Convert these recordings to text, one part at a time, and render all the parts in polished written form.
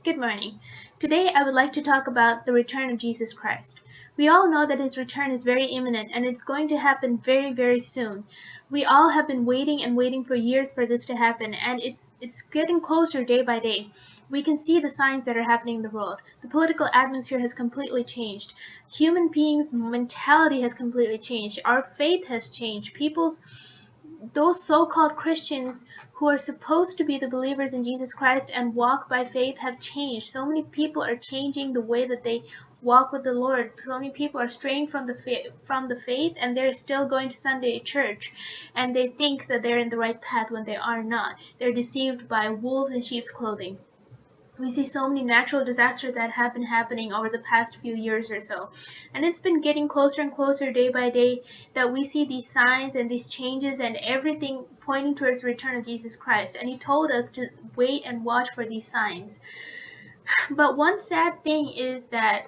Good morning. Today I would like to talk about the return of Jesus Christ. We all know that his return is very imminent and it's going to happen very, very soon. We all have been waiting and waiting for years for this to happen, and it's getting closer day by day. We can see the signs that are happening in the world. The political atmosphere has completely changed. Human beings' mentality has completely changed. Our faith has changed. Those so-called Christians who are supposed to be the believers in Jesus Christ and walk by faith have changed. So many people are changing the way that they walk with the Lord. So many people are straying from the faith, and they're still going to Sunday church, and they think that they're in the right path when they are not. They're deceived by wolves in sheep's clothing. We see so many natural disasters that have been happening over the past few years or so. And it's been getting closer and closer day by day that we see these signs and these changes and everything pointing towards the return of Jesus Christ. And he told us to wait and watch for these signs. But one sad thing is that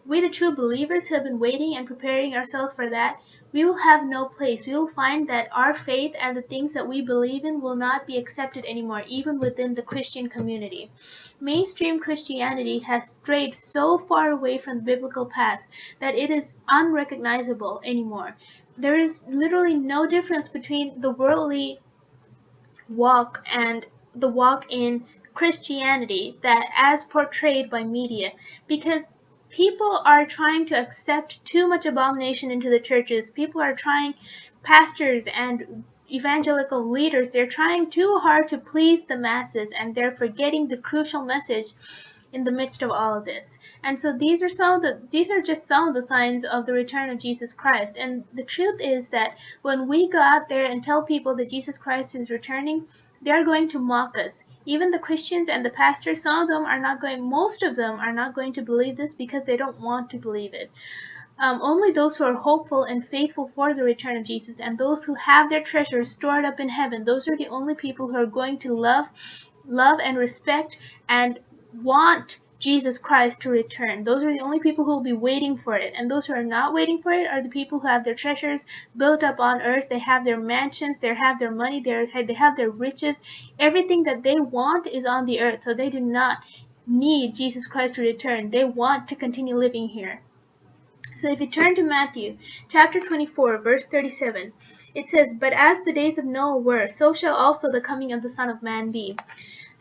we, the true believers who have been waiting and preparing ourselves for that, we will have no place. We will find that our faith and the things that we believe in will not be accepted anymore, even within the Christian community. Mainstream Christianity has strayed so far away from the biblical path that it is unrecognizable anymore. There is literally no difference between the worldly walk and the walk in Christianity that as portrayed by media, because people are trying to accept too much abomination into the churches. People are trying, pastors and evangelical leaders, they're trying too hard to please the masses, and they're forgetting the crucial message in the midst of all of this. And so these are just some of the signs of the return of Jesus Christ. And the truth is that when we go out there and tell people that Jesus Christ is returning, they are going to mock us. Even the Christians and the pastors, most of them are not going to believe this because they don't want to believe it. Only those who are hopeful and faithful for the return of Jesus, and those who have their treasures stored up in heaven, those are the only people who are going to love and respect and want Jesus Christ to return. Those are the only people who will be waiting for it. And those who are not waiting for it are the people who have their treasures built up on earth. They have their mansions, they have their money, they have their riches. Everything that they want is on the earth. So they do not need Jesus Christ to return. They want to continue living here. So if you turn to Matthew chapter 24, verse 37, it says, "But as the days of Noah were, so shall also the coming of the Son of Man be."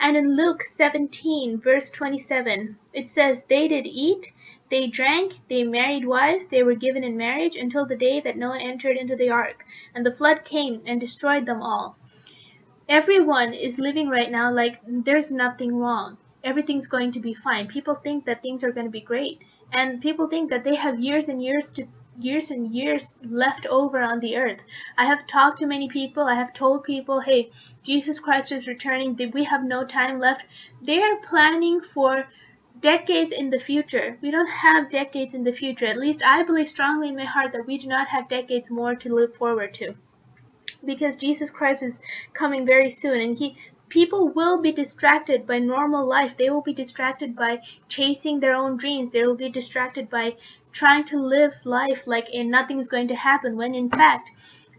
And in Luke 17, verse 27, it says, "They did eat, they drank, they married wives, they were given in marriage until the day that Noah entered into the ark, and the flood came and destroyed them all." Everyone is living right now like there's nothing wrong. Everything's going to be fine. People think that things are going to be great. And people think that they have years and years left over on the earth. I have talked to many people. I have told people, hey, Jesus Christ is returning. We have no time left. They are planning for decades in the future. We don't have decades in the future. At least I believe strongly in my heart that we do not have decades more to look forward to, because Jesus Christ is coming very soon, and people will be distracted by normal life. They will be distracted by chasing their own dreams. They will be distracted by trying to live life like nothing is going to happen, when in fact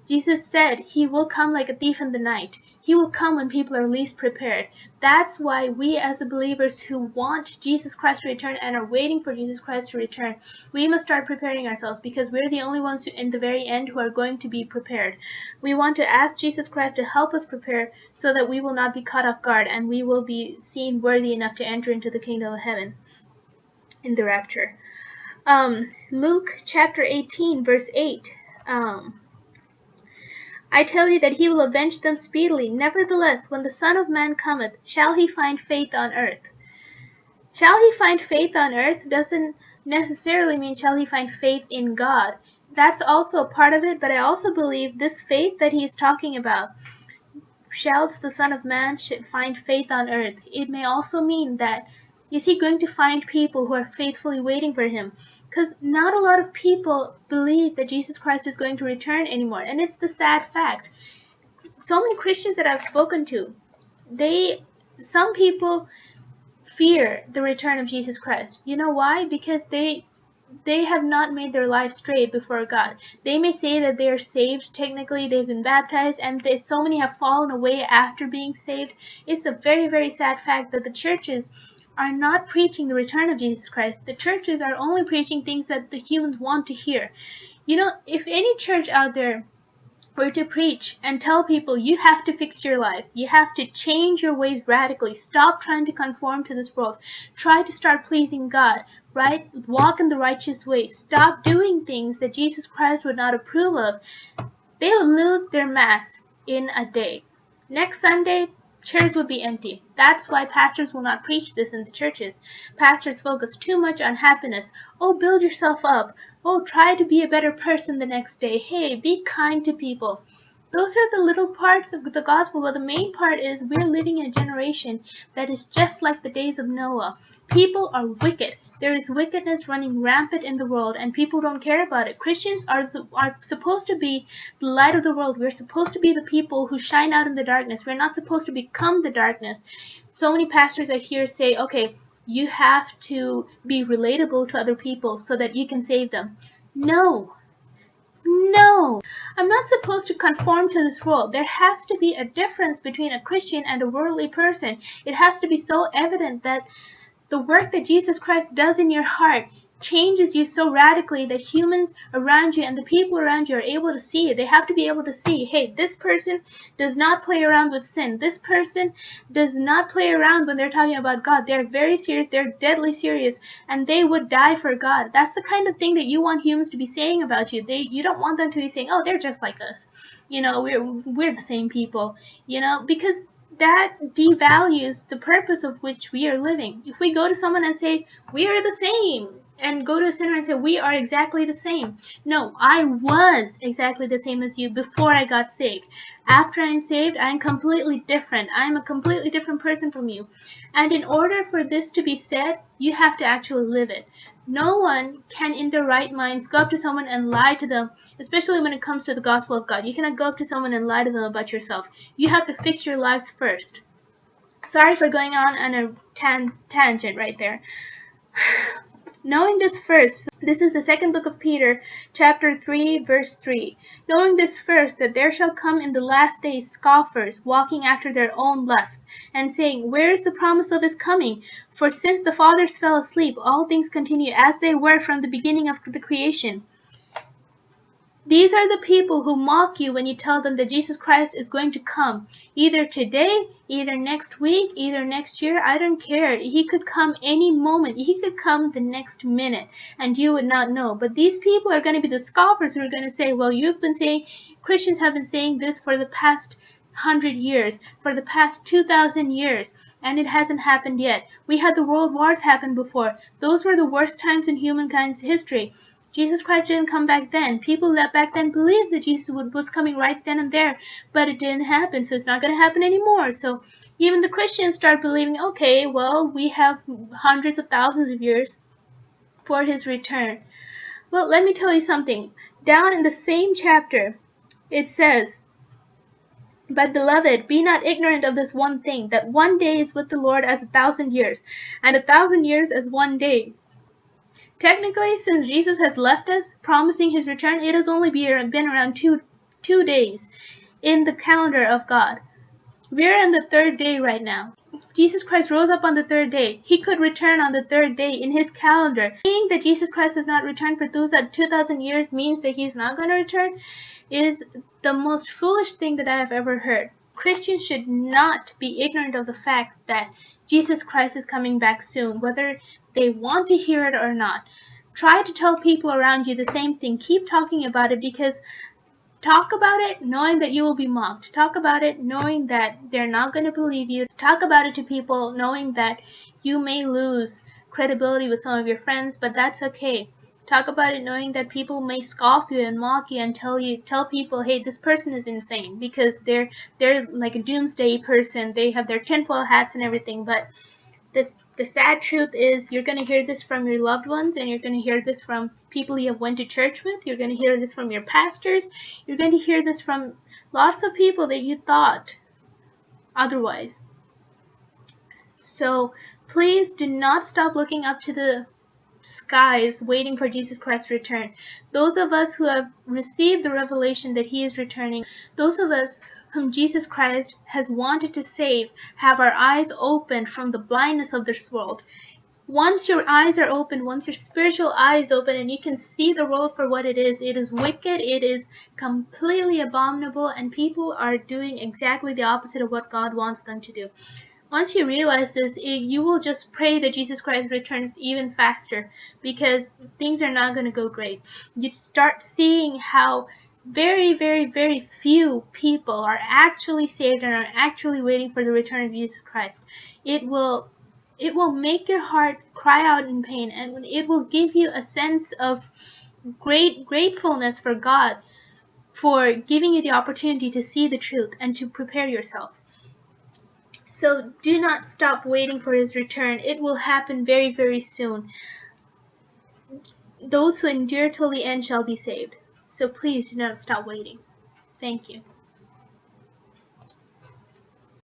Jesus said he will come like a thief in the night. He will come when people are least prepared. That's why we, as the believers who want Jesus Christ to return and are waiting for Jesus Christ to return, we must start preparing ourselves, because we're the only ones in the very end who are going to be prepared. We want to ask Jesus Christ to help us prepare so that we will not be caught off guard, and we will be seen worthy enough to enter into the kingdom of heaven in the rapture. Luke chapter 18, verse 8. "I tell you that he will avenge them speedily. Nevertheless, when the Son of Man cometh, shall he find faith on earth?" Shall he find faith on earth doesn't necessarily mean shall he find faith in God. That's also a part of it, but I also believe this faith that he is talking about, shall the Son of Man find faith on earth, it may also mean that, is he going to find people who are faithfully waiting for him? Because not a lot of people believe that Jesus Christ is going to return anymore. And it's the sad fact. So many Christians that I've spoken to, some people fear the return of Jesus Christ. You know why? Because they have not made their life straight before God. They may say that they are saved, technically they've been baptized, and so many have fallen away after being saved. It's a very, very sad fact that the churches are not preaching the return of Jesus Christ. The churches are only preaching things that the humans want to hear. You know, if any church out there were to preach and tell people you have to fix your lives, you have to change your ways radically, stop trying to conform to this world, try to start pleasing God, right? Walk in the righteous way, stop doing things that Jesus Christ would not approve of, they would lose their mass in a day. Next Sunday, chairs would be empty. That's why pastors will not preach this in the churches. Pastors focus too much on happiness. Oh, build yourself up. Oh, try to be a better person the next day. Hey, be kind to people. Those are the little parts of the gospel, but the main part is we're living in a generation that is just like the days of Noah. People are wicked. There is wickedness running rampant in the world, and people don't care about it. Christians are supposed to be the light of the world. We're supposed to be the people who shine out in the darkness. We're not supposed to become the darkness. So many pastors I hear say, okay, you have to be relatable to other people so that you can save them. No. No, I'm not supposed to conform to this world. There has to be a difference between a Christian and a worldly person. It has to be so evident that the work that Jesus Christ does in your heart changes you so radically that humans around you and the people around you are able to see it. They have to be able to see, hey, this person does not play around with sin. This person does not play around when they're talking about God. They're very serious. They're deadly serious, and they would die for God. That's the kind of thing that you want humans to be saying about you. You don't want them to be saying, oh, they're just like us. You know, we're the same people. You know, because that devalues the purpose of which we are living. If we go to someone and say, we are the same, and go to a sinner and say, we are exactly the same. No, I was exactly the same as you before I got saved. After I'm saved, I'm completely different. I'm a completely different person from you. And in order for this to be said, you have to actually live it. No one can in their right minds go up to someone and lie to them, especially when it comes to the gospel of God. You cannot go up to someone and lie to them about yourself. You have to fix your lives first. Sorry for going on a tangent right there. Knowing this first, this is the second book of Peter, chapter 3, verse 3. Knowing this first, that there shall come in the last days scoffers, walking after their own lusts, and saying, where is the promise of his coming? For since the fathers fell asleep, all things continue as they were from the beginning of the creation. These are the people who mock you when you tell them that Jesus Christ is going to come. Either today, either next week, either next year, I don't care. He could come any moment. He could come the next minute, and you would not know. But these people are going to be the scoffers who are going to say, well, Christians have been saying this for the past 100 years, for the past 2,000 years, and it hasn't happened yet. We had the world wars happen before. Those were the worst times in humankind's history. Jesus Christ didn't come back then. People that back then believed that Jesus was coming right then and there, but it didn't happen, so it's not going to happen anymore. So even the Christians start believing, okay, well, we have hundreds of thousands of years for his return. Well, let me tell you something. Down in the same chapter, it says, but beloved, be not ignorant of this one thing, that one day is with the Lord as 1,000 years, and 1,000 years as one day. Technically, since Jesus has left us, promising his return, it has only been around two days in the calendar of God. We're in the third day right now. Jesus Christ rose up on the third day. He could return on the third day in his calendar. Saying that Jesus Christ has not returned for 2,000 years means that he's not going to return is the most foolish thing that I have ever heard. Christians should not be ignorant of the fact that Jesus Christ is coming back soon, whether they want to hear it or not. Try to tell people around you the same thing. Keep talking about it, because talk about it knowing that you will be mocked. Talk about it knowing that they're not going to believe you. Talk about it to people knowing that you may lose credibility with some of your friends, but that's okay. Talk about it knowing that people may scoff you and mock you and tell people, hey, this person is insane, because they're like a doomsday person. They have their tinfoil hats and everything. But the sad truth is, you're going to hear this from your loved ones, and you're going to hear this from people you have went to church with. You're going to hear this from your pastors. You're going to hear this from lots of people that you thought otherwise. So please do not stop looking up to the skies waiting for Jesus Christ's return. Those of us who have received the revelation that he is returning, those of us whom Jesus Christ has wanted to save, have our eyes opened from the blindness of this world. Once your eyes are open, once your spiritual eyes open, and you can see the world for what it is wicked, it is completely abominable, and people are doing exactly the opposite of what God wants them to do. Once you realize this, you will just pray that Jesus Christ returns even faster, because things are not going to go great. You start seeing how very, very, very few people are actually saved and are actually waiting for the return of Jesus Christ. It will make your heart cry out in pain, and it will give you a sense of great gratefulness for God for giving you the opportunity to see the truth and to prepare yourself. So do not stop waiting for his return. It will happen very, very soon. Those who endure till the end shall be saved. So please do not stop waiting. Thank you.